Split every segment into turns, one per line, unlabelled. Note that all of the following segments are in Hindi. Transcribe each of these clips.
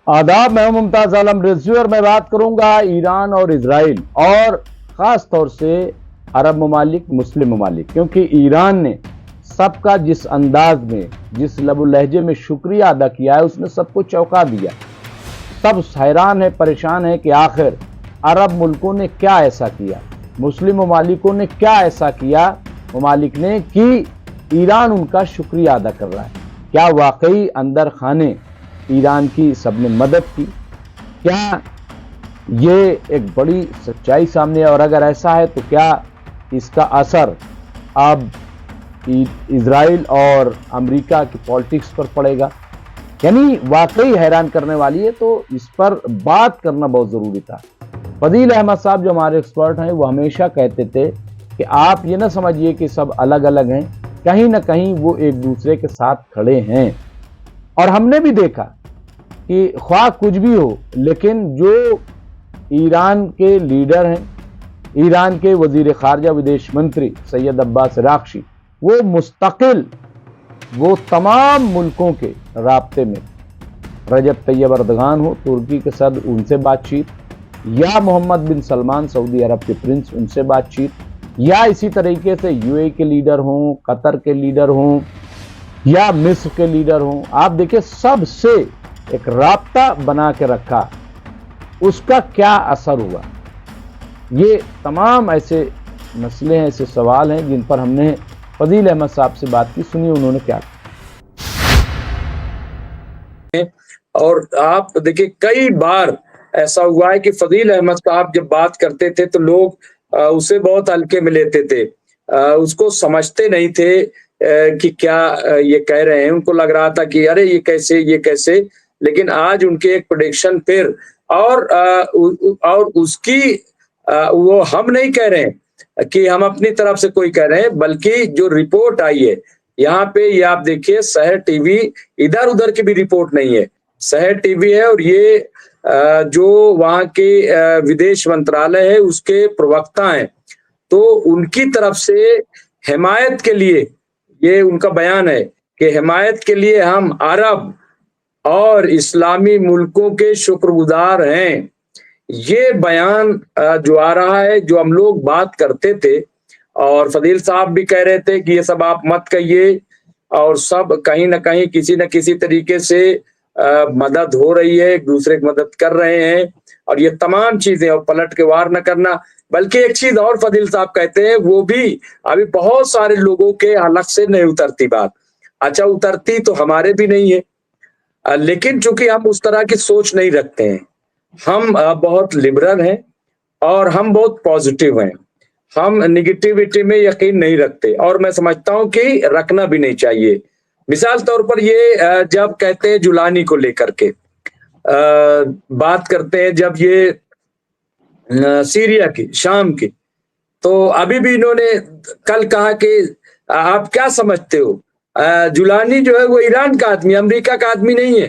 आदाब, मैं मुमताज आलम रिजवी और मैं बात करूंगा ईरान और इसराइल और ख़ास तौर से अरब ममालिक, मुस्लिम ममालिक, क्योंकि ईरान ने सबका जिस अंदाज में, जिस लबो लहजे में शुक्रिया अदा किया है, उसने सबको चौंका दिया। सब हैरान है, परेशान है कि आखिर अरब मुल्कों ने क्या ऐसा किया, मुस्लिम ममालिकों ने क्या ऐसा किया ममालिक ने कि ईरान उनका शुक्रिया अदा कर रहा है। क्या वाकई अंदर खाने ईरान की सबने मदद की? क्या ये एक बड़ी सच्चाई सामने है? और अगर ऐसा है तो क्या इसका असर अब इजराइल और अमेरिका की पॉलिटिक्स पर पड़ेगा? यानी वाकई हैरान करने वाली है। तो इस पर बात करना बहुत जरूरी था। फजील अहमद साहब जो हमारे एक्सपर्ट हैं, वो हमेशा कहते थे कि आप ये ना समझिए कि सब अलग अलग हैं, कहीं ना कहीं वो एक दूसरे के साथ खड़े हैं। और हमने भी देखा कि ख्वाह कुछ भी हो, लेकिन जो ईरान के लीडर हैं, ईरान के वजीर खारजा विदेश मंत्री सैयद अब्बास राक्शी, वो मुस्तकिल वो तमाम मुल्कों के राब्ते में, रजब तैयब अर्दगान हो तुर्की के सदर, उनसे बातचीत, या मोहम्मद बिन सलमान सऊदी अरब के प्रिंस, उनसे बातचीत, या इसी तरीके से यूएई के लीडर हों, कतर के लीडर हों, या मिस्र के लीडर हों, आप देखिए सबसे एक राब्ता बना के रखा। उसका क्या असर हुआ? ये तमाम ऐसे मसले हैं, ऐसे सवाल हैं जिन पर हमने फजील अहमद साहब से बात की। सुनिए उन्होंने क्या कहा।
और आप देखिए कई बार ऐसा हुआ है कि फजील अहमद साहब जब बात करते थे तो लोग उसे बहुत हल्के में लेते थे, उसको समझते नहीं थे कि क्या ये कह रहे हैं। उनको लग रहा था कि अरे ये कैसे। लेकिन आज उनके एक प्रेडिक्शन फिर और उसकी वो हम नहीं कह रहे हैं कि हम अपनी तरफ से कोई कह रहे हैं, बल्कि जो रिपोर्ट आई है यहाँ पे, ये आप देखिए शहर टीवी, इधर उधर की भी रिपोर्ट नहीं है, शहर टीवी है। और ये जो वहाँ के विदेश मंत्रालय है उसके प्रवक्ता हैं, तो उनकी तरफ से हिमायत के लिए ये उनका बयान है कि हिमायत के लिए हम अरब और इस्लामी मुल्कों के शुक्रगुजार हैं। ये बयान जो आ रहा है, जो हम लोग बात करते थे और फजील साहब भी कह रहे थे कि ये सब आप मत कहिए, और सब कहीं ना कहीं किसी न किसी तरीके से मदद हो रही है, एक दूसरे की मदद कर रहे हैं, और ये तमाम चीजें, और पलट के वार न करना। बल्कि एक चीज और फजील साहब कहते हैं, वो भी अभी बहुत सारे लोगों के हलक से नहीं उतरती बात। अच्छा, उतरती तो हमारे भी नहीं है, लेकिन चूंकि हम उस तरह की सोच नहीं रखते हैं, हम बहुत लिबरल हैं और हम बहुत पॉजिटिव हैं, हम निगेटिविटी में यकीन नहीं रखते, और मैं समझता हूं कि रखना भी नहीं चाहिए। मिसाल तौर पर ये जब कहते हैं जुलानी को लेकर के बात करते हैं, जब ये सीरिया की, शाम की, तो अभी भी इन्होंने कल कहा कि आप क्या समझते हो, जुलानी जो है वो ईरान का आदमी, अमेरिका का आदमी नहीं है।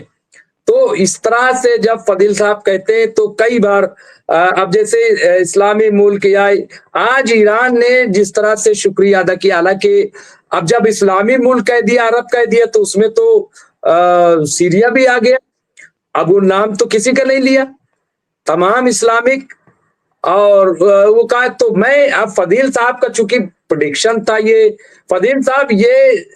तो इस तरह से जब फजील साहब कहते हैं तो कई बार अब जैसे इस्लामी मुल्क या आज ईरान ने जिस तरह से शुक्रिया अदा किया, हालांकि अब जब इस्लामी मुल्क कह दिया, अरब कह दिया, तो उसमें तो सीरिया भी आ गया। अब वो नाम तो किसी का नहीं लिया, तमाम इस्लामिक, और वो कहा। तो मैं अब फजील साहब का चूंकि प्रेडिक्शन था ये, फजील साहब ये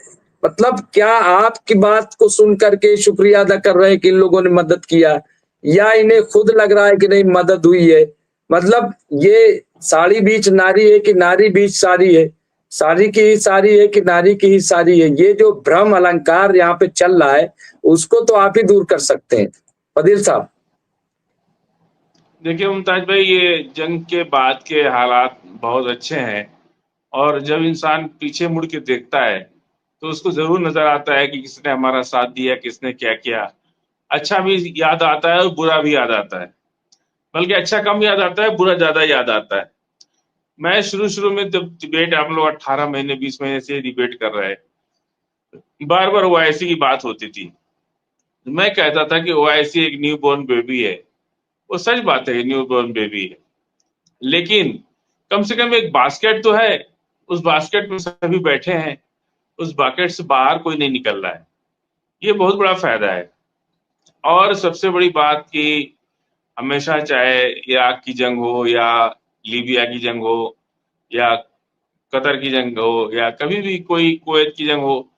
मतलब क्या आपकी बात को सुन करके शुक्रिया अदा कर रहे हैं कि इन लोगों ने मदद किया, या इन्हें खुद लग रहा है कि नहीं मदद हुई है? मतलब ये साड़ी बीच नारी है कि नारी बीच साड़ी है, साड़ी की ही साड़ी है कि नारी की ही साड़ी है? ये जो भ्रम अलंकार यहाँ पे चल रहा है, उसको तो आप ही दूर कर सकते हैं फजील साहब।
देखिए मुमताज भाई, ये जंग के बाद के हालात बहुत अच्छे हैं, और जब इंसान पीछे मुड़ के देखता है तो उसको जरूर नजर आता है कि किसने हमारा साथ दिया, किसने क्या किया। अच्छा भी याद आता है और बुरा भी याद आता है, बल्कि अच्छा कम याद आता है, बुरा ज्यादा याद आता है। मैं शुरू में जब डिबेट, हम लोग 18 महीने 20 महीने से डिबेट कर रहे हैं, बार बार ओआईसी की बात होती थी। मैं कहता था कि ओआईसी एक न्यू बोर्न बेबी है। वो सच बात है, न्यू बोर्न बेबी है, लेकिन कम से कम एक बास्केट तो है, उस बास्केट में सभी बैठे हैं, उस बास्केट से बाहर कोई नहीं निकल रहा है। ये बहुत बड़ा फायदा है। और सबसे बड़ी बात कि हमेशा चाहे इराक की जंग हो या लीबिया की जंग हो या कतर की जंग हो या कभी भी कोई कुवैत की जंग हो,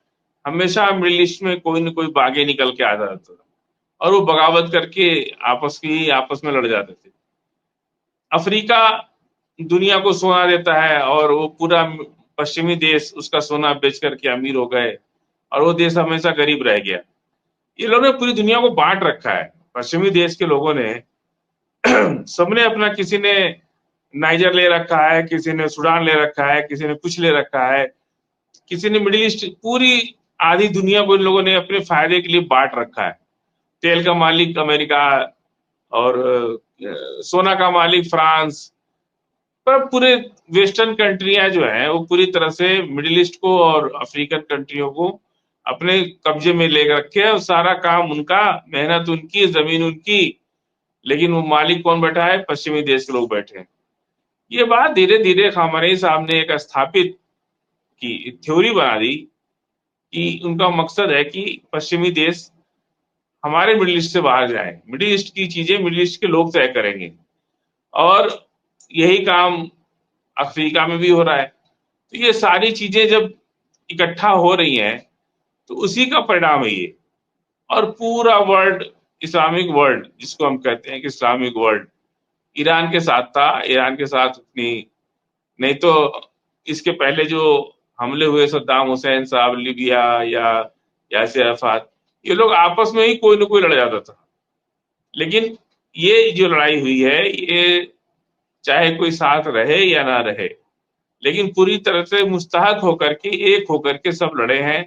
हमेशा मिडिल ईस्ट में कोई न कोई बागी निकल के आ जाता था और वो बगावत करके आपस में लड़ जाते थे। अफ्रीका दुनिया को सोना देता है और वो पूरा पश्चिमी देश उसका सोना बेच करके अमीर हो गए और वो देश हमेशा गरीब रह गया। ये लोगों ने पूरी दुनिया को बांट रखा है। पश्चिमी देश के लोगों ने सबने अपना, किसी ने नाइजर ले रखा है, किसी ने सूडान ले रखा है, किसी ने कुछ ले रखा है, किसी ने मिडिल ईस्ट, पूरी आधी दुनिया को इन लोगों ने अपने फायदे के लिए बांट रखा है। तेल का मालिक अमेरिका और सोना का मालिक फ्रांस, पर पूरे वेस्टर्न कंट्रियां जो हैं वो पूरी तरह से मिडिल ईस्ट को और अफ्रीकन कंट्रियों को अपने कब्जे में ले रखे हैं और सारा काम उनका, मेहनत उनकी, जमीन उनकी, लेकिन वो मालिक कौन बैठा है? पश्चिमी देश के लोग बैठे हैं। ये बात धीरे धीरे खामनेई साहब ने एक स्थापित की थ्योरी बना दी कि उनका मकसद है कि पश्चिमी देश हमारे मिडिल ईस्ट से बाहर जाए, मिडिल ईस्ट की चीजें मिडिल ईस्ट के लोग तय करेंगे और यही काम अफ्रीका में भी हो रहा है। तो ये सारी चीजें जब इकट्ठा हो रही हैं तो उसी का परिणाम है ये। और पूरा वर्ल्ड, इस्लामिक वर्ल्ड जिसको हम कहते हैं कि इस्लामिक वर्ल्ड, ईरान के साथ था। ईरान के साथ उतनी नहीं, तो इसके पहले जो हमले हुए सद्दाम हुसैन साहब, लीबिया या यासिर अराफात, ये लोग आपस में ही कोई ना कोई लड़ जाता था। लेकिन ये जो लड़ाई हुई है, ये चाहे कोई साथ रहे या ना रहे, लेकिन पूरी तरह से मुस्तहक होकर के, एक होकर के सब लड़े हैं।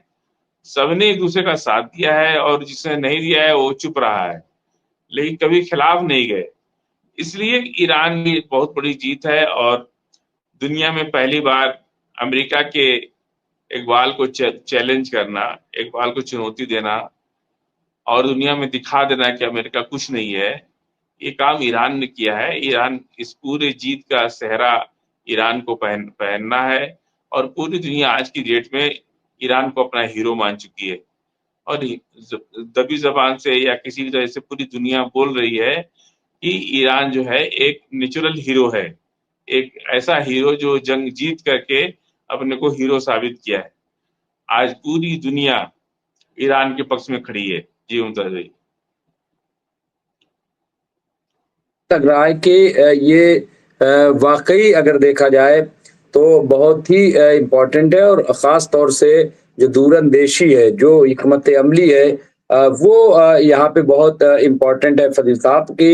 सबने एक दूसरे का साथ दिया है और जिसने नहीं दिया है वो चुप रहा है, लेकिन कभी खिलाफ नहीं गए। इसलिए ईरान की बहुत बड़ी जीत है और दुनिया में पहली बार अमेरिका के इकबाल को चैलेंज करना, इकबाल को चुनौती देना और दुनिया में दिखा देना कि अमेरिका कुछ नहीं है, ये काम ईरान ने किया है। ईरान, इस पूरे जीत का सेहरा ईरान को पहनना है और पूरी दुनिया आज की डेट में ईरान को अपना हीरो मान चुकी है और दबी जबान से या किसी भी तरह से पूरी दुनिया बोल रही है कि ईरान जो है एक नेचुरल हीरो है, एक ऐसा हीरो जो जंग जीत करके अपने को हीरो साबित किया है। आज पूरी दुनिया ईरान के पक्ष में खड़ी है। जी मुमताज भाई।
लग रहा है कि ये वाकई अगर देखा जाए तो बहुत ही इम्पोर्टेंट है और ख़ास तौर से जो दूरंदेशी है, जो हिकमत अमली है, वो यहाँ पे बहुत इम्पोर्टेंट है फजील साहब कि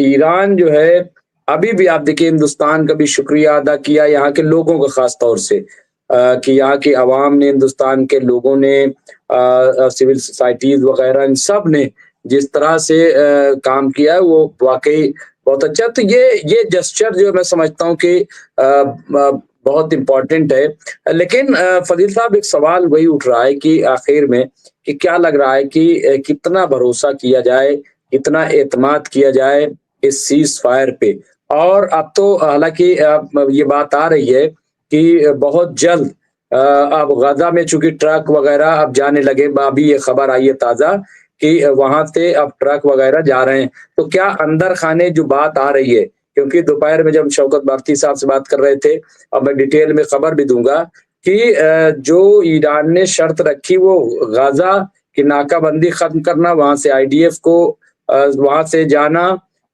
ईरान जो है, अभी भी आप देखिए हिंदुस्तान का भी शुक्रिया अदा किया, यहाँ के लोगों का ख़ास तौर से कि यहाँ की आवाम ने, हिंदुस्तान के लोगों ने, सिविल सोसाइटीज़ वगैरह, इन सब ने जिस तरह से काम किया है वो वाकई बहुत अच्छा। तो ये जेस्चर जो मैं समझता हूँ कि बहुत इम्पोर्टेंट है। लेकिन फजील साहब, एक सवाल वही उठ रहा है कि आखिर में कि क्या लग रहा है कि कितना भरोसा किया जाए, कितना एतमाद किया जाए इस सीज फायर पे। और अब तो हालांकि ये बात आ रही है कि बहुत जल्द अब गजा में चूंकि ट्रक वगैरह अब जाने लगे, अभी ये खबर आई है ताजा कि वहां से अब ट्रक वगैरह जा रहे हैं, तो क्या अंदर खाने जो बात आ रही है, क्योंकि दोपहर में जब शौकत भारती साहब से बात कर रहे थे, अब मैं डिटेल में खबर भी दूंगा कि जो ईरान ने शर्त रखी वो गाजा की नाकाबंदी खत्म करना, वहां से आईडीएफ को वहां से जाना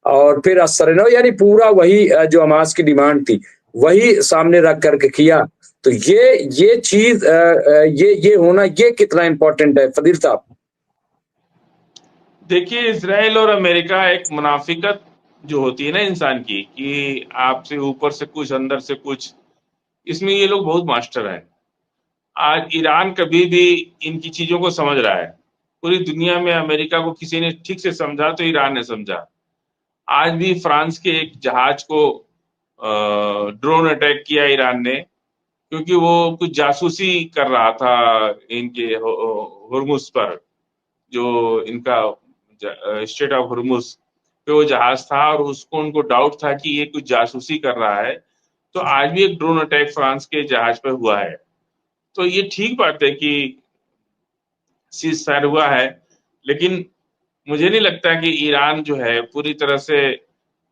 और फिर असर, यानी पूरा वही जो हमास की डिमांड थी वही सामने रख करके किया। तो ये चीज ये होना, ये कितना इंपॉर्टेंट है फदील साहब?
देखिए, इजराइल और अमेरिका एक मुनाफिकत जो होती है ना इंसान की, कि आपसे ऊपर से कुछ अंदर से कुछ, इसमें ये लोग बहुत मास्टर हैं। आज ईरान कभी भी इनकी चीजों को समझ रहा है। पूरी दुनिया में अमेरिका को किसी ने ठीक से समझा तो ईरान ने समझा। आज भी फ्रांस के एक जहाज को ड्रोन अटैक किया ईरान ने, क्योंकि वो कुछ जासूसी कर रहा था इनके हुर्मुज पर, जो इनका स्टेट ऑफ हुर्मुज पे वो जहाज था और उसको, उनको डाउट था कि ये कुछ जासूसी कर रहा है। तो आज भी एक ड्रोन अटैक फ्रांस के जहाज पे हुआ है। तो ये ठीक बात है कि सीज फायर हुआ है, लेकिन मुझे नहीं लगता कि ईरान जो है पूरी तरह से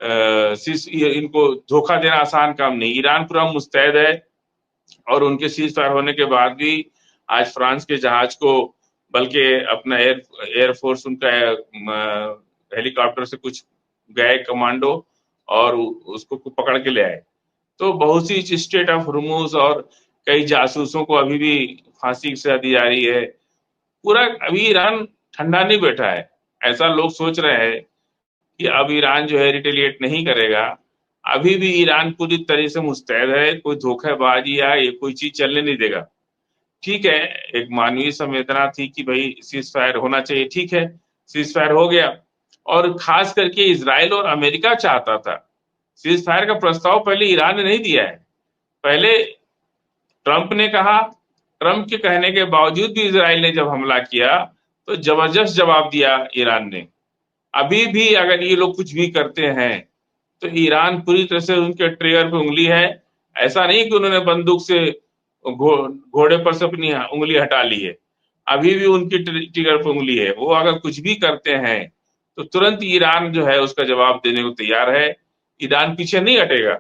इनको धोखा देना आसान काम नहीं। ईरान पूरा मुस्तैद है और उनके सीज फायर होने के बाद भी आज फ्रांस के जहाज को, बल्कि अपना एयरफोर्स उनका हेलीकॉप्टर से कुछ गए कमांडो और उसको पकड़ के ले आए। तो बहुत सी स्टेट ऑफ हुर्मुज और कई जासूसों को अभी भी फांसी की सजा दी जा रही है। पूरा अभी ईरान ठंडा नहीं बैठा है। ऐसा लोग सोच रहे हैं कि अब ईरान जो है रिटेलिएट नहीं करेगा। अभी भी ईरान पूरी तरह से मुस्तैद है, कोई धोखेबाजी या ये कोई चीज चलने नहीं देगा। ठीक है, एक मानवीय संवेदना थी कि भाई सीज फायर होना चाहिए, ठीक है, सीज फायर हो गया। और खास करके इजराइल और अमेरिका चाहता था। सीज फायर का प्रस्ताव पहले ईरान ने नहीं दिया है, पहले ट्रंप ने कहा। ट्रंप के कहने के बावजूद भी इजराइल ने जब हमला किया तो जबरदस्त जवाब दिया ईरान ने। अभी भी अगर ये लोग कुछ भी करते हैं तो ईरान पूरी तरह से उनके ट्रिगर पे उंगली है। ऐसा नहीं कि उन्होंने बंदूक से घोड़े पर से अपनी उंगली हटा ली है, अभी भी उनकी ट्रिगर पे उंगली है। वो अगर कुछ भी करते हैं तो तुरंत ईरान जो है उसका जवाब देने को तैयार है। ईरान पीछे नहीं हटेगा।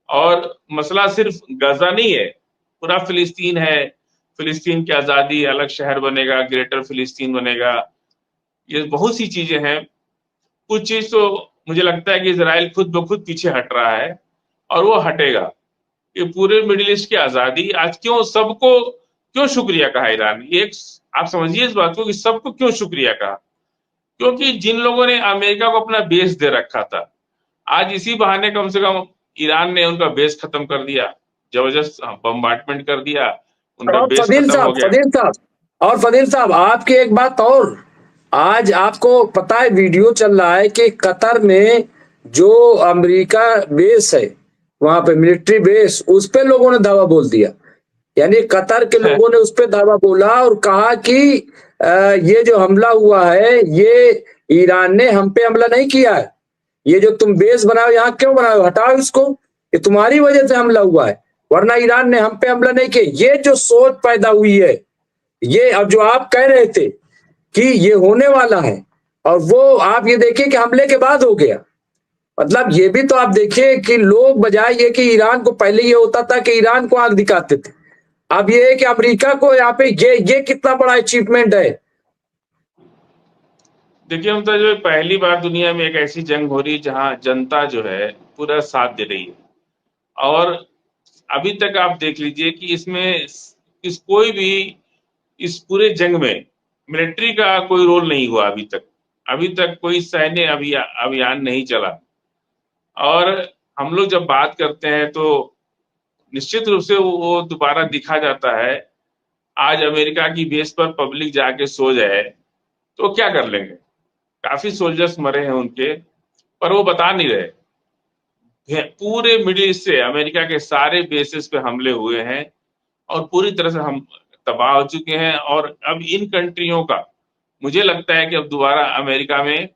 और मसला सिर्फ गजा नहीं है, पूरा फिलिस्तीन है। फिलिस्तीन की आजादी, अलग शहर बनेगा, ग्रेटर फिलिस्तीन बनेगा, ये बहुत सी चीजें हैं। कुछ चीज तो मुझे लगता है कि इजराइल खुद ब खुद पीछे हट रहा है और वो हटेगा। ये पूरे मिडिल ईस्ट की आजादी आज क्यों शुक्रिया कहा ईरान, ये आप समझिए इस बात को कि सबको क्यों शुक्रिया कहा। क्योंकि जिन लोगों ने अमेरिका को अपना बेस दे रखा था, आज इसी बहाने कम से कम ईरान ने उनका बेस खत्म कर दिया, जबरदस्त बम्बार्टमेंट कर दिया, उनका
और
बेस खत्म हो गया।
फदील साहब आपकी एक बात और, आज आपको पता है वीडियो चल रहा है कि कतर में जो अमेरिका बेस है, वहां पे मिलिट्री बेस, उस पे लोगों ने दावा बोल दिया। यानी कतर के लोगों ने उस पे दावा बोला और कहा कि ये जो हमला हुआ है ये ईरान ने हम पे हमला नहीं किया है, ये जो तुम बेस बनाओ यहाँ क्यों बनाओ, हटाओ इसको, ये तुम्हारी वजह से हमला हुआ है, वरना ईरान ने हम पे हमला नहीं किया। ये जो सोच पैदा हुई है, ये अब जो आप कह रहे थे कि ये होने वाला है, और वो आप ये देखिए कि हमले के बाद हो गया। मतलब ये भी तो आप देखिए कि लोग बजाय ये कि ईरान को, पहले ये होता था कि ईरान को आंख दिखाते थे, अब ये है कि अमेरिका को यहाँ पे ये कितना बड़ा अचीवमेंट है।
देखिए हम तो जो पहली बार दुनिया में एक ऐसी जंग हो रही जहां जनता जो है पूरा साथ दे रही है। और अभी तक आप देख लीजिए कि इसमें कोई भी इस पूरे जंग में मिलिट्री का कोई रोल नहीं हुआ अभी तक। अभी तक कोई सैन्य अभियान नहीं चला। और हम लोग जब बात करते हैं तो निश्चित रूप से वो दोबारा दिखा जाता है। आज अमेरिका की बेस पर पब्लिक जाके सो जाए तो क्या कर लेंगे, काफी सोल्जर्स मरे हैं उनके, पर वो बता नहीं रहे। पूरे मिडिल ईस्ट से अमेरिका के सारे बेसिस पे हमले हुए हैं और पूरी तरह से हम तबाह हो चुके हैं। और अब इन कंट्रियों का मुझे लगता है कि अब दोबारा अमेरिका में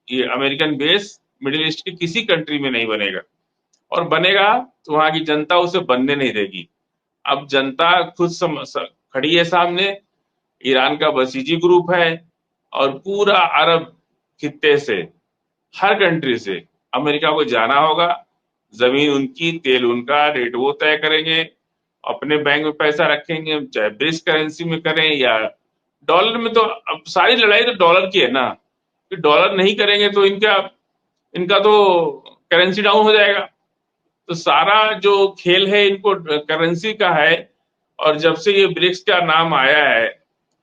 ये अमेरिकन बेस मिडिल ईस्ट की किसी कंट्री में नहीं बनेगा, और बनेगा तो वहां की जनता उसे बनने नहीं देगी। अब जनता खुद खड़ी है सामने। ईरान का बसीजी ग्रुप है और पूरा अरब खित्ते से, हर कंट्री से अमेरिका को जाना होगा। जमीन उनकी, तेल उनका, रेट वो तय करेंगे, अपने बैंक में पैसा रखेंगे, चाहे ब्रिक्स करेंसी में करें या डॉलर में। तो अब सारी लड़ाई तो डॉलर की है ना, कि डॉलर नहीं करेंगे तो इनका इनका तो करेंसी डाउन हो जाएगा। तो सारा जो खेल है इनको करेंसी का है। और जब से ये ब्रिक्स का नाम आया है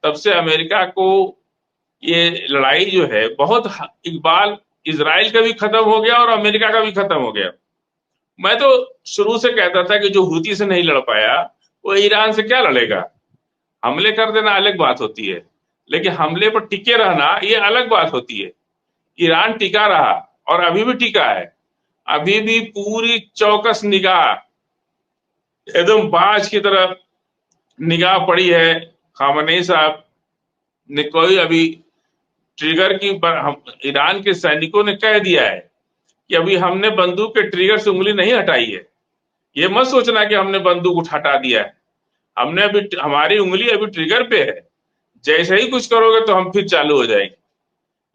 तब से अमेरिका को ये लड़ाई जो है बहुत, इकबाल इजराइल का भी खत्म हो गया और अमेरिका का भी खत्म हो गया। मैं तो शुरू से कहता था कि जो हुती से नहीं लड़ पाया वो ईरान से क्या लड़ेगा। हमले कर देना अलग बात होती है, लेकिन हमले पर टिके रहना ये अलग बात होती है। ईरान टिका रहा और अभी भी टिका है। अभी भी पूरी चौकस निगाह, एकदम बाज की तरह निगाह पड़ी है। खामनेई साहब ने कोई अभी ट्रिगर की पर हम ईरान के सैनिकों ने कह दिया है कि अभी हमने बंदूक के ट्रिगर से उंगली नहीं हटाई है। ये मत सोचना कि हमने बंदूक हटा दिया है, हमने अभी, हमारी उंगली अभी ट्रिगर पे है। जैसे ही कुछ करोगे तो हम फिर चालू हो जाएंगे।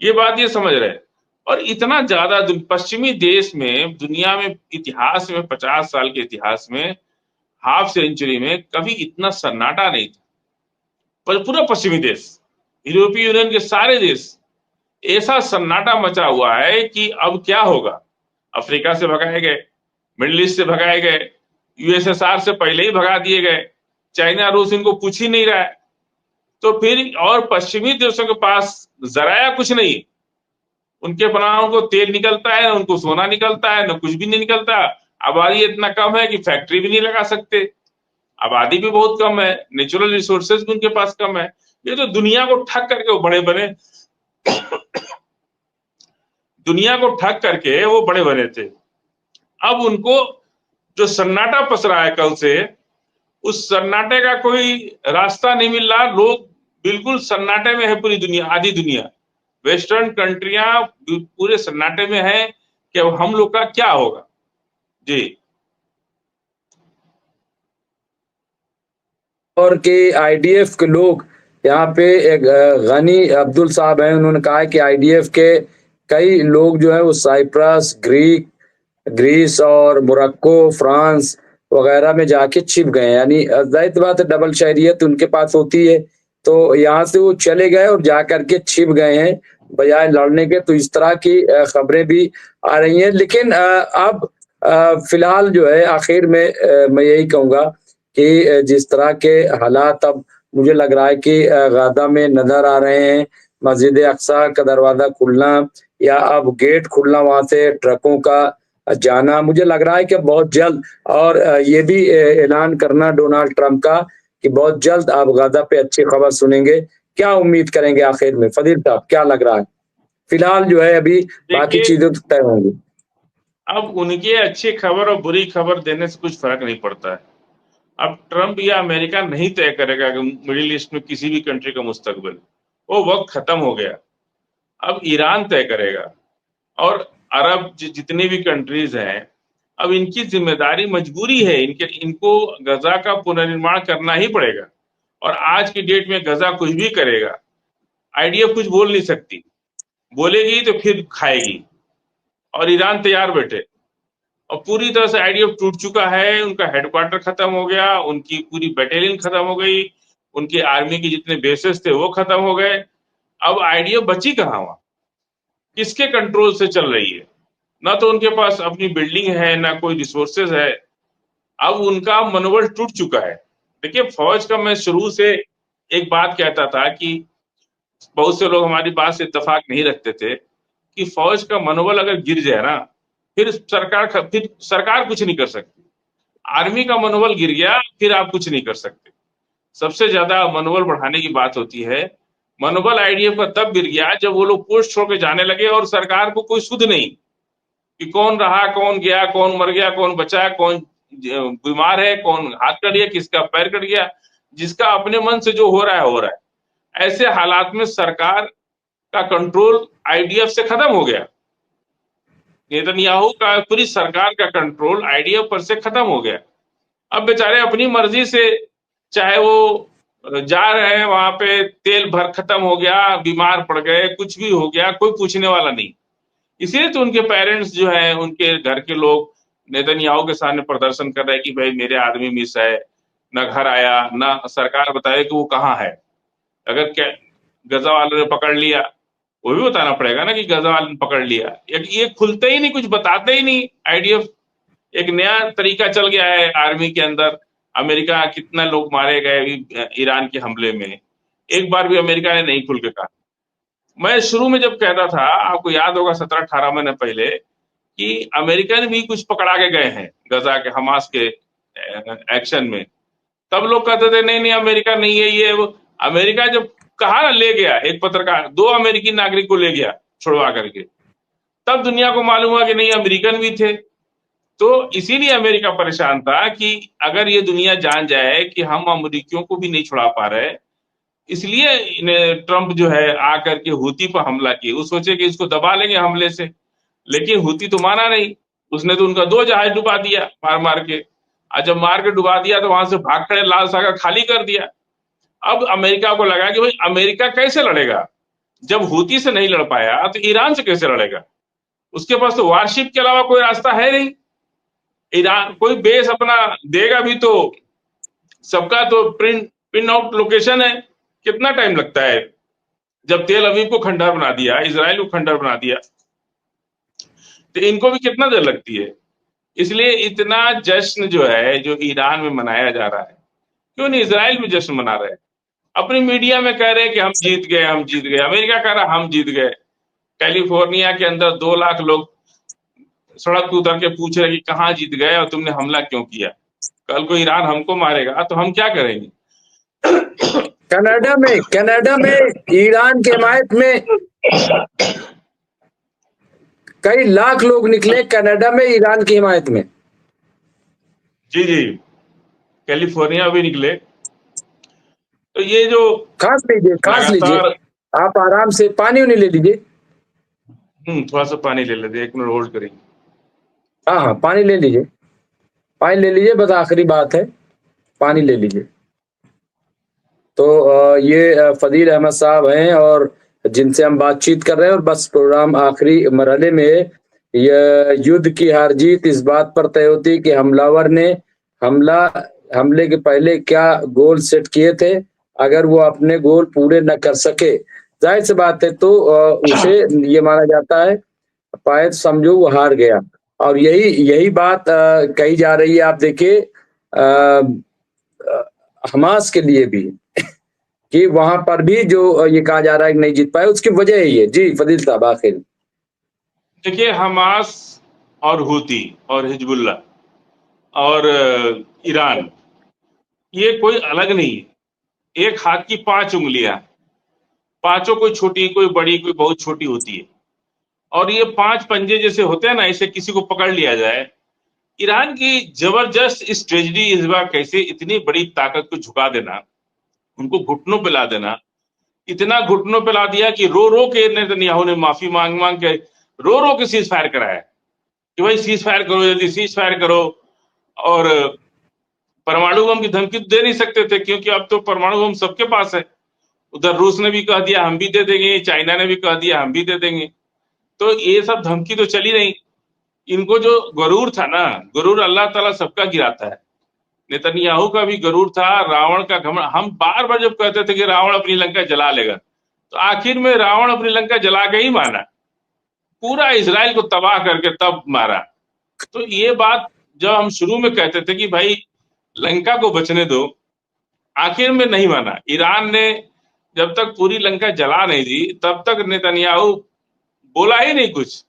ये बात ये समझ रहे हैं। और इतना ज्यादा पश्चिमी देश में, दुनिया में, इतिहास में, 50 साल के इतिहास में, हाफ सेंचुरी में कभी इतना सन्नाटा नहीं था। पर पूरा पश्चिमी देश, यूरोपीय यूनियन के सारे देश, ऐसा सन्नाटा मचा हुआ है कि अब क्या होगा। अफ्रीका से भगाए गए, मिडिल ईस्ट से भगाए गए, यूएसएसआर से पहले ही भगा दिए गए, चाइना रूस इनको पूछ ही नहीं रहा है। तो फिर और पश्चिमी देशों के पास जराया कुछ नहीं, उनके बनाओ को तेल निकलता है, उनको सोना निकलता है, न कुछ भी नहीं निकलता। आबादी इतना कम है कि फैक्ट्री भी नहीं लगा सकते, आबादी भी बहुत कम है, नेचुरल रिसोर्सेज भी उनके पास कम है। ये तो दुनिया को ठग करके वो बड़े बने दुनिया को ठग करके वो बड़े बने थे। अब उनको जो सन्नाटा पसरा है कल से, उस सन्नाटे का कोई रास्ता नहीं मिल रहा। लोग बिल्कुल सन्नाटे में है, पूरी दुनिया, आधी दुनिया, वेस्टर्न कंट्रियां पूरे सन्नाटे में है कि अब हम लोग का क्या होगा। जी।
और के आईडीएफ के लोग यहाँ पे एक गनी अब्दुल साहब हैं, उन्होंने कहा है कि आईडीएफ के कई लोग जो है वो साइप्रस, ग्रीस और मोरक्को, फ्रांस वगैरह में जाके छिप गए। यानी जाहिर बात है, डबल शहरियत उनके पास होती है, तो यहाँ से वो चले गए और जा करके छिप गए हैं बजाय लड़ने के। तो इस तरह की खबरें भी आ रही हैं। लेकिन अब फिलहाल जो है आखिर में मैं यही कहूंगा कि जिस तरह के हालात अब मुझे लग रहा है कि गाजा में नजर आ रहे हैं, मस्जिद अक्सा का दरवाजा खुलना या अब गेट खुलना वहां से ट्रकों का जाना, मुझे लग रहा है कि बहुत जल्द, और ये भी ऐलान करना डोनाल्ड ट्रंप का कि बहुत जल्द आप गाजा पे अच्छी खबर सुनेंगे। क्या उम्मीद करेंगे आखिर में फजील साहब, क्या लग रहा है? फिलहाल जो है अभी बाकी
देखिए,
चीजें तो तय होंगी।
अब उनकी अच्छी खबर और बुरी खबर देने से कुछ फर्क नहीं पड़ता है। अब ट्रंप या अमेरिका नहीं तय करेगा कि मिडिल ईस्ट में किसी भी कंट्री का मुस्तकबिल, वो वक्त खत्म हो गया। अब ईरान तय करेगा, और अरब जितनी भी कंट्रीज हैं, अब इनकी जिम्मेदारी, मजबूरी है, इनको गजा का पुनर्निर्माण करना ही पड़ेगा। और आज की डेट में गजा कुछ भी करेगा, आईडीएफ कुछ बोल नहीं सकती, बोलेगी तो फिर खाएगी। और ईरान तैयार बैठे, और पूरी तरह से आईडीएफ टूट चुका है, उनका हेडक्वार्टर खत्म हो गया, उनकी पूरी बटालियन खत्म हो गई, उनकी आर्मी के जितने बेसेस थे वो खत्म हो गए। अब आईडीएफ बची कहाँ वहां, किसके कंट्रोल से चल रही है? ना तो उनके पास अपनी बिल्डिंग है, ना कोई रिसोर्सेज है। अब उनका मनोबल टूट चुका है। देखिए, फौज का मैं शुरू से एक बात कहता था कि बहुत से लोग हमारी बात से इत्तेफाक नहीं रखते थे कि फौज का मनोबल अगर गिर जाए ना, फिर सरकार कुछ नहीं कर सकती। आर्मी का मनोबल गिर गया, फिर आप कुछ नहीं कर सकते। सबसे ज्यादा मनोबल बढ़ाने की बात होती है। मनोबल आईडीएफ का तब गिर गया जब वो लोग पोस्ट छोड़ के जाने लगे और सरकार को कोई सुध नहीं कि कौन रहा, कौन गया, कौन मर गया, कौन बचा, कौन बीमार है, कौन हाथ कट गया, किसका पैर कट गया। जिसका अपने मन से जो हो रहा है हो रहा है। ऐसे हालात में सरकार का कंट्रोल आईडीएफ से खत्म हो गया। नेतन्याहू का पूरी सरकार का कंट्रोल आईडीएफ पर से खत्म हो गया। अब बेचारे अपनी मर्जी से, चाहे वो जा रहे हैं वहां पे, तेल भर खत्म हो गया, बीमार पड़ गए, कुछ भी हो गया, कोई पूछने वाला नहीं। इसीलिए तो उनके पेरेंट्स जो है, उनके घर के लोग नेतन्याहू के सामने प्रदर्शन कर रहे हैं कि भाई मेरे आदमी मिस है, ना घर आया, ना सरकार बताए कि वो कहाँ है। अगर क्या गजा वालों ने पकड़ लिया, वो भी बताना पड़ेगा ना कि गजा वालों ने पकड़ लिया। ये खुलते ही नहीं, कुछ बताते ही नहीं आईडीएफ। एक नया तरीका चल गया है आर्मी के अंदर। अमेरिका, कितना लोग मारे गए ईरान के हमले में, एक बार भी अमेरिका ने नहीं खुल के कहा। मैं शुरू में जब कहता था, आपको याद होगा 17-18 महीने पहले, कि अमेरिकन भी कुछ पकड़ा के गए हैं गजा के, हमास के एक्शन में। तब लोग कहते थे नहीं नहीं अमेरिका नहीं है ये वो। अमेरिका जब कहा ना, ले गया एक पत्रकार, 2 अमेरिकी नागरिक को ले गया छुड़वा करके, तब दुनिया को मालूम हुआ कि नहीं, अमेरिकन भी थे। तो इसीलिए अमेरिका परेशान था कि अगर ये दुनिया जान जाए कि हम अमेरिकियों को भी नहीं छुड़ा पा रहे, इसलिए ट्रंप जो है आकर के हूती पर हमला किए। वो सोचे कि इसको दबा लेंगे हमले से, लेकिन हूती तो माना नहीं। उसने तो उनका 2 जहाज डुबा दिया मार मार के। और जब मार के डुबा दिया तो वहां से भाग खड़े, लाल सागर खाली कर दिया। अब अमेरिका को लगा कि भाई अमेरिका कैसे लड़ेगा जब हूती से नहीं लड़ पाया तो ईरान से कैसे लड़ेगा? उसके पास तो वारशिप के अलावा कोई रास्ता है नहीं। ईरान कोई बेस अपना देगा भी तो सबका तो पिन आउट लोकेशन है, कितना टाइम लगता है? जब तेल अवीव को खंडहर बना दिया, इजराइल को खंडहर बना दिया, तो इनको भी कितना देर लगती है? इसलिए इतना जश्न जो है जो ईरान में मनाया जा रहा है, क्यों नहीं इजराइल में जश्न मना रहे हैं? अपनी मीडिया में कह रहे हैं कि हम जीत गए, हम जीत गए। अमेरिका कह रहा हम जीत गए। कैलिफोर्निया के अंदर 2 लाख लोग सड़क पे उतर के पूछ रहे कि कहाँ जीत गए और तुमने हमला क्यों किया? कल को ईरान हमको मारेगा तो हम क्या करेंगे?
कनाडा में ईरान की हिमायत में कई लाख लोग निकले, कनाडा में ईरान की हिमायत में।
जी जी, कैलिफोर्निया भी निकले। तो ये जो
खास लीजिए,
लगातार
आप आराम से पानी उन्हें ले लीजिए।
थोड़ा सा पानी ले लेते, 1 मिनट होल्ड करेंगे।
हाँ हाँ, पानी ले लीजिए, बस आखिरी बात है, पानी ले लीजिए। तो ये फदील अहमद साहब हैं और जिनसे हम बातचीत कर रहे हैं, और बस प्रोग्राम आखिरी मरहले में है। यह युद्ध की हार जीत इस बात पर तय होती है कि हमलावर ने हमले के पहले क्या गोल सेट किए थे। अगर वो अपने गोल पूरे न कर सके, जाहिर सी बात है, तो उसे ये माना जाता है पायत समझो वो हार गया। और यही बात कही जा रही है। आप देखिए हमास के लिए भी कि वहां पर भी जो ये कहा जा रहा है कि नहीं जीत पाए, उसकी वजह यही है। जी फदील साहब आखिर।
देखिए, हमास और हूती और हिजबुल्ला और ईरान, ये कोई अलग नहीं है। एक हाथ की 5 उंगलियां, पांचों कोई छोटी, कोई बड़ी, कोई बहुत छोटी होती है। और ये 5 पंजे जैसे होते हैं ना, इसे किसी को पकड़ लिया जाए। ईरान की जबरदस्त इस ट्रेजेडी इस बार कैसे इतनी बड़ी ताकत को झुका देना, उनको घुटनों पे ला देना, इतना घुटनों पे ला दिया कि रो रो के नेतन्याहू ने माफी मांग मांग के रो रो के सीज फायर कराया कि भाई सीज फायर करो, जल्दी सीज फायर करो। और परमाणु बम की धमकी तो दे नहीं सकते थे, क्योंकि अब तो परमाणु बम सबके पास है। उधर रूस ने भी कह दिया हम भी दे देंगे, चाइना ने भी कह दिया हम भी दे देंगे। तो ये सब धमकी तो चली नहीं। इनको जो गरूर था ना, गरूर अल्लाह ताला सबका गिराता है। नेतन्याहू का भी गरूर था, रावण का घमंड। हम बार बार जब कहते थे कि रावण अपनी लंका जला लेगा, तो आखिर में रावण अपनी लंका जला के ही माना, पूरा इजराइल को तबाह करके तब मारा। तो ये बात जब हम शुरू में कहते थे कि भाई लंका को बचने दो, आखिर में नहीं माना। ईरान ने जब तक पूरी लंका जला नहीं दी, तब तक नेतन्याहू बोला ही नहीं कुछ।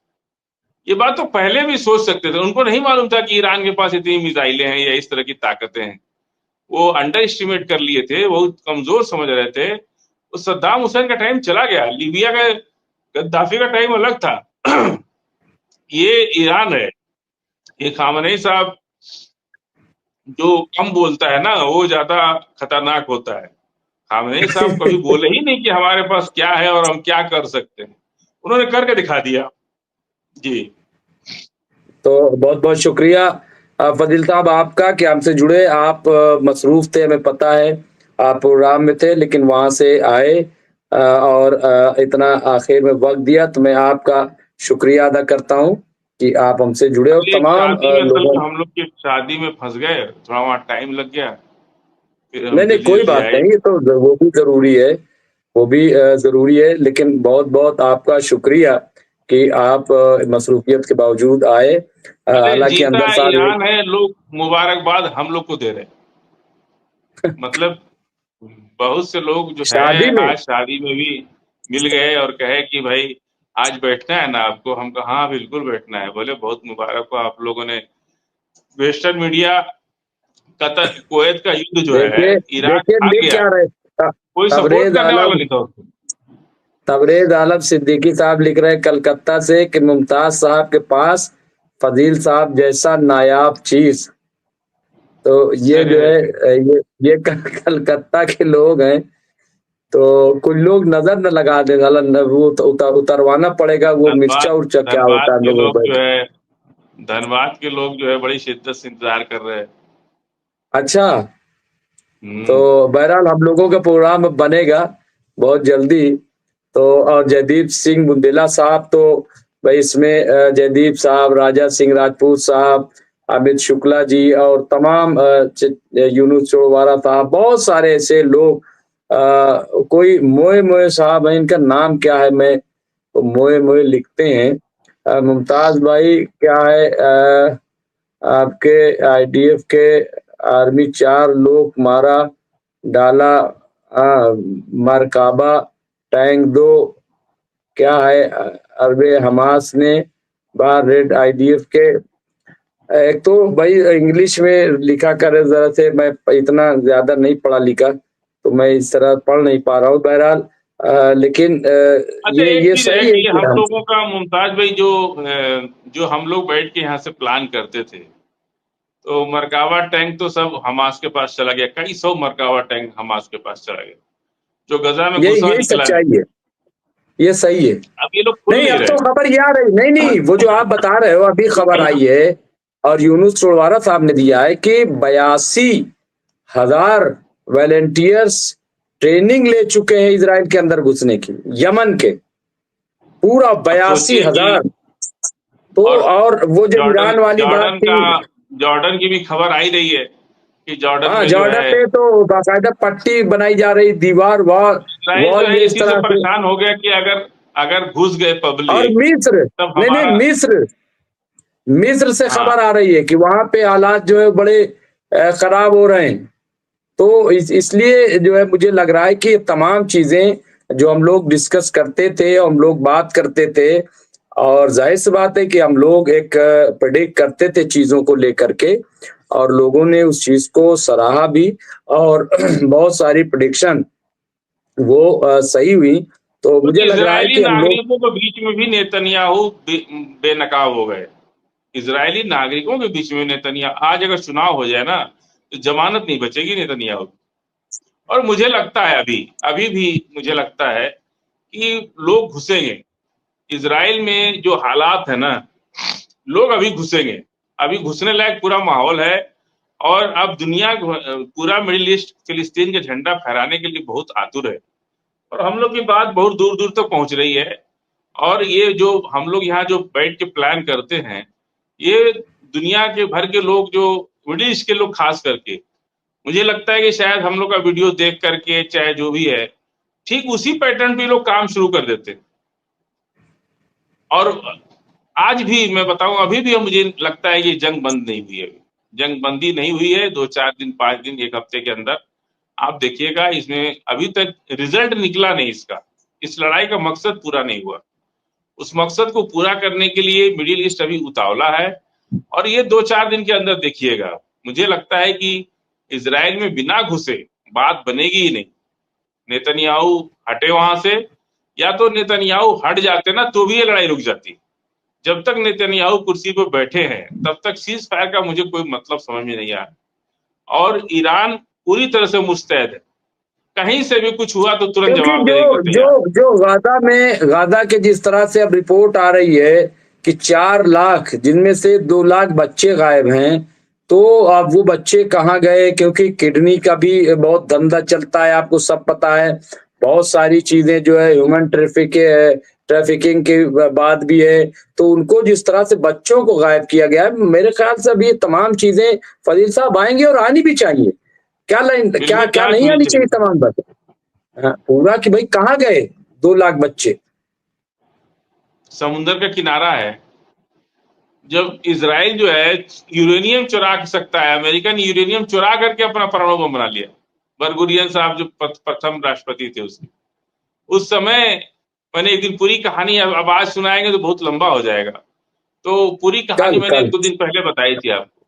ये बात तो पहले भी सोच सकते थे। उनको नहीं मालूम था कि ईरान के पास इतनी मिसाइलें हैं या इस तरह की ताकतें हैं। वो अंडर एस्टिमेट कर लिए थे, बहुत कमजोर समझ रहे थे। तो सद्दाम हुसैन का टाइम चला गया, लीबिया का गद्दाफी का टाइम अलग था। ये ईरान है। ये खामनेई साहब जो कम बोलता है ना, वो ज्यादा खतरनाक होता है। खामनेई साहब कभी बोले ही नहीं कि हमारे पास क्या है और हम क्या कर सकते हैं। उन्होंने करके दिखा दिया। जी,
तो बहुत बहुत शुक्रिया फदील साहब आपका कि हमसे जुड़े। आप मसरूफ थे, हमें पता है, आप प्रोग्राम में थे, लेकिन वहां से आए और इतना आखिर में वक्त दिया, तो मैं आपका शुक्रिया अदा करता हूँ कि आप हमसे जुड़े, और
एक
तमाम
शादी में असल
लोगों।
में हम लोग की शादी में फंस गए, थोड़ा वहां टाइम लग गया, फिर हम
नहीं नहीं,
जल्दी
कोई
जल्दी
बात
आए।
नहीं, ये तो वो भी जरूरी है, वो भी जरूरी है, लेकिन बहुत बहुत आपका शुक्रिया कि आप मसरूफियत के बावजूद आए।
अरे
हालांकि
जीता
अंदर साल
ईरान है, लोग मुबारकबाद हम लोग को दे रहे हैं। मतलब बहुत से लोग जो है
शादी में।
आज शादी में भी मिल गए और कहे कि भाई आज बैठना है ना आपको। हम कहा हाँ बिल्कुल बैठना है। बोले बहुत मुबारक हो, आप लोगों ने वेस्टर्न मीडिया कतर कुवैत का युद्ध जो है
देखिए
ईरान
देखिए
हार
लिख
गया,
क्या रहे,
कोई सपोर्ट
तबरेज
करने वाला
आलम
नहीं था उसको।
तबरेज आलम सिद्दीकी साहब लिख रहे हैं कलकत्ता से कि मुमताज साहब के पास फजील साहब जैसा नायाब चीज। तो ये जो
अरे
है ये कलकत्ता के लोग हैं। तो कुछ लोग नजर न लगा दे, वो तो उतरवाना पड़ेगा, वो मिर्चा
धनबाद
उर्चा क्या
धनबाद
होता है
के
लोगों
लोग
पर।
जो है धनबाद के लोग जो है बड़ी शिद्दत से इंतजार कर रहे हैं।
अच्छा, तो
हम्म।
बहरहाल हम लोगों का प्रोग्राम बनेगा बहुत जल्दी। तो और जयदीप सिंह बुंदेला साहब, तो भाई इसमें जयदीप साहब, राजा सिंह राजपूत साहब, अमित शुक्ला जी और तमाम यूनुस चौवारा साहब, बहुत सारे ऐसे लोग, कोई मोए मोए साहब है, इनका नाम क्या है, मैं तो मोए मोए लिखते हैं। मुमताज भाई क्या है, आपके आईडीएफ के आर्मी 4 लोग मारा डाला, मरकाबा टैंक 2 क्या है, अरबे हमास ने बाहर रेड आईडीएफ के। एक तो भाई इंग्लिश में लिखा करे जरा से, मैं इतना ज्यादा नहीं पढ़ा लिखा तो मैं इस तरह पढ़ नहीं पा रहा हूँ। बहरहाल लेकिन
अच्छा, एक
ये
चीज है
सही है
कि
कि
हम
हम
लोगों का मुमताज भाई जो हम लोग बैठ के यहाँ से प्लान करते थे, तो मरकावा टैंक तो सब हमास के पास चला गया, कई 100 मरकावा टैंक हमास के पास चला गया, जो गजा में घुसा
यही
निकला नहीं।
सच्चाई है, ये सही है।
अब ये लोग खुल
नहीं,
नहीं
अब तो
रहे।
खबर ये आ रही, नहीं नहीं, वो जो आप बता रहे हो अभी खबर आई है और यूनुस चौवारा साहब ने दिया है कि 82,000 वॉलंटियर्स ट्रेनिंग ले चुके हैं इजराइल के अंदर घुसने की, यमन के पूरा
अब सोचिए कि
82,000। तो और वो जो
जॉर्डन
ईरान वाली बात
जॉर्डन
थी,
का जॉर्डन की भी खबर आई रही है कि जॉर्डन
हाँ
में जो
जॉर्डन
है
में तो बाकायदा पट्टी बनाई जा रही, दीवार वॉल
इजराइल जो
वॉल
है
ये इस
इसी से
तरह से।
परेशान हो गया कि अगर अगर घुस गए
और
पब्लिक
मिस्र,
तब
नहीं नहीं,
हमारा।
मिस्र से
हाँ,
खबर आ रही है कि वहां पे हालात जो है बड़े खराब हो रहे हैं। तो इसलिए जो है मुझे लग रहा है कि ये तमाम चीजें जो हम लोग डिस्कस करते थे, हम लोग बात करते थे, और जाहिर सी बात है कि हम लोग एक प्रेडिक्ट करते थे चीजों को लेकर के, और लोगों ने उस चीज को सराहा भी, और बहुत सारी प्रेडिक्शन वो सही हुई। तो
कुछ
मुझे लग रहा है
इजरायली
कि हम लोग,
नागरिकों के बीच में भी नेतन्याहू बेनकाब हो गए। इजरायली नागरिकों के बीच में नेतन्याहू, आज अगर चुनाव हो जाए ना तो जमानत नहीं बचेगी नेतन्याहू। और मुझे लगता है अभी अभी भी मुझे लगता है कि लोग घुसेंगे इजराइल में। जो हालात है ना, लोग अभी घुसेंगे, अभी घुसने लायक पूरा माहौल है। और अब दुनिया पूरा मिडिल ईस्ट फिलिस्तीन के झंडा फहराने के लिए बहुत आतुर है, और हम लोग की बात बहुत दूर दूर तक पहुंच रही है। और ये जो हम लोग यहाँ जो बैठ के प्लान करते हैं, ये दुनिया के भर के लोग, जो मिडिल ईस्ट के लोग खास करके, मुझे लगता है कि शायद हम लोग का वीडियो देख करके, चाहे जो भी है, ठीक उसी पैटर्न पे लोग काम शुरू कर देते हैं। और आज भी मैं बताऊं, अभी भी मुझे लगता है कि जंग बंद नहीं हुई है। जंग बंदी नहीं हुई है। 2-4 दिन, 5 दिन, 1 हफ्ते के अंदर आप देखिएगा, इसमें अभी तक रिजल्ट निकला नहीं इसका। इस लड़ाई का मकसद पूरा नहीं हुआ। उस मकसद को पूरा करने के लिए मिडिल ईस्ट अभी उतावला है, और ये 2-4 दिन के अंदर देखिएगा, मुझे लगता है कि इजराइल में बिना घुसे बात बनेगी ही नहीं। नेतन्याहू हटे वहां से, या तो नेतन्याहू हट जाते ना तो भी ये लड़ाई रुक जाती। जब तक नेतन्याहू कुर्सी पर बैठे हैं तब तक सीज फायर का मुझे कोई मतलब समझ में नहीं आया। और ईरान पूरी तरह से मुस्तैद है, कहीं से भी कुछ हुआ तो तुरंत
क्योंकि
जवाब देने के
जो
लिए तैयार।
जो जो गाजा के जिस तरह से अब रिपोर्ट आ रही है कि 4 लाख, जिनमें से 2 लाख बच्चे गायब हैं, तो अब वो बच्चे कहाँ गए? क्योंकि किडनी का भी बहुत धंधा चलता है, आपको सब पता है। बहुत सारी चीजें जो है ह्यूमन ट्रैफिकिंग के बाद भी है। तो उनको जिस तरह से बच्चों को गायब किया गया है, मेरे ख्याल से अब ये तमाम चीजें फजील साहब आएंगे, और आनी भी चाहिए। क्या लाइन, क्या
बिल्कुल
क्या
जांच
नहीं
होनी
आनी चाहिए
चाहिए।
तमाम बात? हाँ, पूरा कि भाई कहाँ गए 2 लाख बच्चे?
समुंदर का किनारा है। जब इजराइल जो है यूरेनियम चुरा सकता है, अमेरिकन यूरेनियम चुरा करके अपना परमाणु बम बना लिया। बरगुरियन साहब जो प्रथम राष्ट्रपति थे उस समय, मैंने एक दिन पूरी कहानी, अब आज सुनाएंगे तो बहुत लंबा हो जाएगा। तो पूरी कहानी
कल
मैंने
कल
1-2 दिन पहले बताई थी आपको,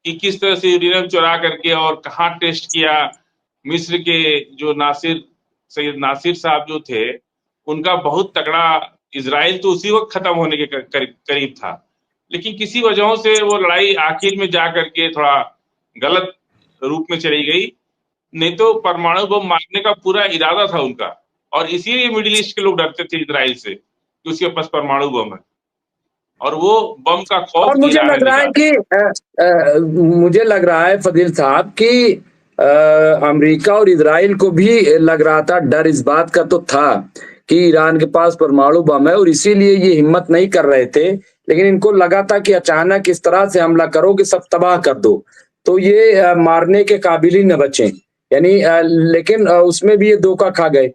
कि किस तरह से यूरेनियम चुरा करके और कहाँ टेस्ट किया। मिस्र के जो सैयद नासिर साहब जो थे, उनका बहुत तगड़ा, इजराइल तो उसी वक्त खत्म होने के करीब था, लेकिन किसी वजहों से वो लड़ाई आखिर में जा करके थोड़ा गलत रूप में चली गई। नहीं तो परमाणु बम मारने का पूरा इरादा था उनका, और इसीलिए मिडिल ईस्ट के लोग डरते थे इजराइल से कि उसके पास परमाणु बम है, और वो बम का खौफ
और मुझे
ईरान ने
लग रहा है
निकाला।
कि मुझे लग रहा है फजील साहब कि अमेरिका और इजराइल को भी लग रहा था, डर इस बात का तो था कि ईरान के पास परमाणु बम है और इसीलिए ये हिम्मत नहीं कर रहे थे, लेकिन इनको लगा था कि अचानक इस तरह से हमला करो कि सब तबाह कर दो, तो ये मारने के काबिल ही न बचे। यानी लेकिन उसमें भी ये धोखा खा गए।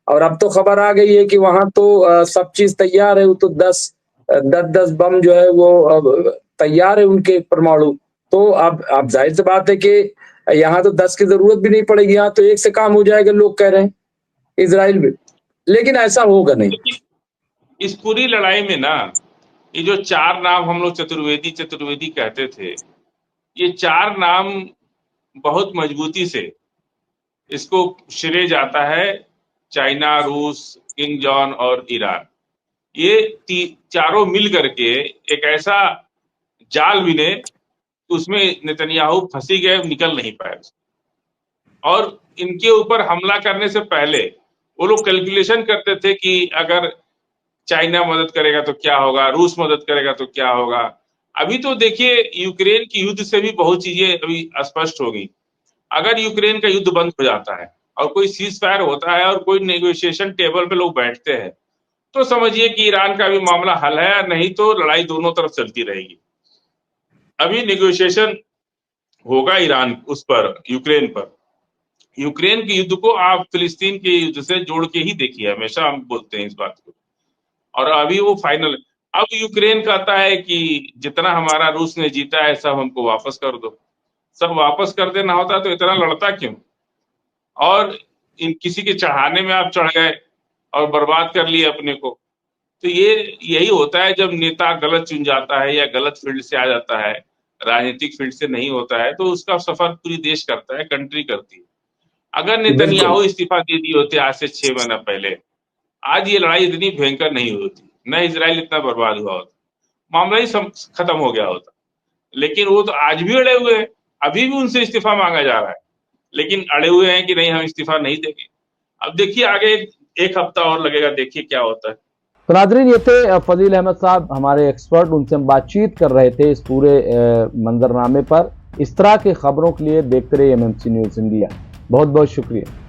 और अब तो खबर आ गई है कि वहां तो सब चीज तैयार है, वो तो 10 बम जो है वो तैयार है उनके परमाणु। तो अब जाहिर सी बात है कि यहाँ तो 10 की जरूरत भी नहीं पड़ेगी, यहाँ तो एक से काम हो जाएगा, लोग कह रहे हैं इजराइल में। लेकिन ऐसा होगा नहीं।
इस पूरी लड़ाई में ना, ये जो 4 नाम हम लोग चतुर्वेदी कहते थे, ये 4 नाम बहुत मजबूती से इसको श्रेय जाता है चाइना, रूस, किंग जॉन और ईरान। ये चारों मिल करके एक ऐसा जाल बिने, उसमें नेतन्याहू फंसी गए, निकल नहीं पाए। और इनके ऊपर हमला करने से पहले वो लोग कैलकुलेशन करते थे कि अगर चाइना मदद करेगा तो क्या होगा, रूस मदद करेगा तो क्या होगा। अभी तो देखिए यूक्रेन की युद्ध से भी बहुत चीजें अभी स्पष्ट हो गई। अगर यूक्रेन का युद्ध बंद हो जाता है और कोई सीज फायर होता है और कोई नेगोशिएशन टेबल पे लोग बैठते हैं, तो समझिए कि ईरान का भी मामला हल है, नहीं तो लड़ाई दोनों तरफ चलती रहेगी। अभी नेगोशिएशन होगा ईरान उस पर, यूक्रेन पर। यूक्रेन के युद्ध को आप फिलिस्तीन के युद्ध से जोड़ के ही देखिए, हमेशा हम बोलते हैं इस बात को। और अभी वो फाइनल, अब यूक्रेन कहता है कि जितना हमारा रूस ने जीता है सब हमको वापस कर दो। सब वापस कर देना होता तो इतना लड़ता क्यों? और इन किसी के चढ़ाने में आप चढ़ गए और बर्बाद कर लिए अपने को। तो ये यही होता है जब नेता गलत चुन जाता है या गलत फील्ड से आ जाता है, राजनीतिक फील्ड से नहीं होता है, तो उसका सफर पूरी देश करता है, कंट्री करती है। अगर नेतन्याहू इस्तीफा दे दिए होते आज से 6 महीना पहले, आज ये लड़ाई इतनी भयंकर नहीं होती, न इजराइल इतना बर्बाद हुआ होता, मामला ही खत्म हो गया होता। लेकिन वो तो आज भी अड़े हुए हैं, अभी भी उनसे इस्तीफा मांगा जा रहा है, लेकिन अड़े हुए हैं कि नहीं हम इस्तीफा नहीं देंगे। अब देखिए आगे 1 हफ्ता और लगेगा, देखिए क्या होता है।
तो नाज़रीन, ये थे फजील अहमद साहब, हमारे एक्सपर्ट। उनसे हम बातचीत कर रहे थे इस पूरे मंजरनामे पर। इस तरह की खबरों के लिए देखते रहिए MMC न्यूज़ इंडिया। बहुत बहुत शुक्रिया।